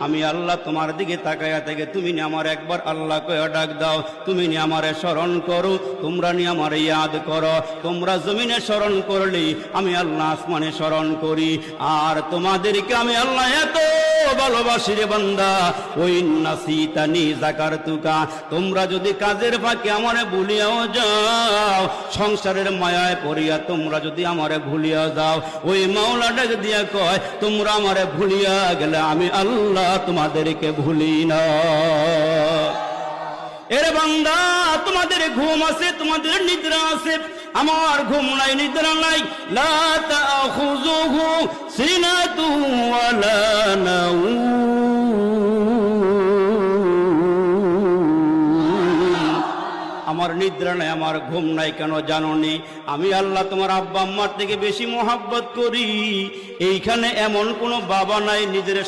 আমি আল্লাহ তোমার দিকে তাকায়া থেকে তুমি নি আমার একবার আল্লাহ কয়ে ডাক দাও, তুমি নি আমারে স্মরণ করো, তোমরা নি আমারে ইয়াদ করো। তোমরা জমিনে স্মরণ করলি, আমি আল্লাহ আসমানে স্মরণ করি। আর তোমাদেরকে আমি আল্লাহ এত ভালোবাসি রে বান্দা, ওই নাসিতানি যাকারতুকা, তোমরা যদি কাজের ফাঁকে আমারে ভুলিয়াও যাও, সংসারের মায়ায় পড়িয়া তোমরা যদি আমারে ভুলিয়া যাও, ওই মাওলা ডাক দিয়া কয় তোমরা আমারে ভুলিয়া গেলে আমি আল্লাহ তোমাদেরকে ভুলি না। এর বান্দা, তোমাদের ঘুম আছে, তোমাদের নিদ্রা আছে, আমার ঘুম নাই, নিদ্রা নাই। লা তাখুযুহু সিনাতু ওয়ালা নাওম, আমার নিদ্রা নাই, আমার ঘুম নাই। কেন জানোনি? আমি আল্লাহ তোমার আব্বা আম্মার থেকে বেশি মোহাব্বত করি। এইখানে এমন কোনো বাবা নাই নিজের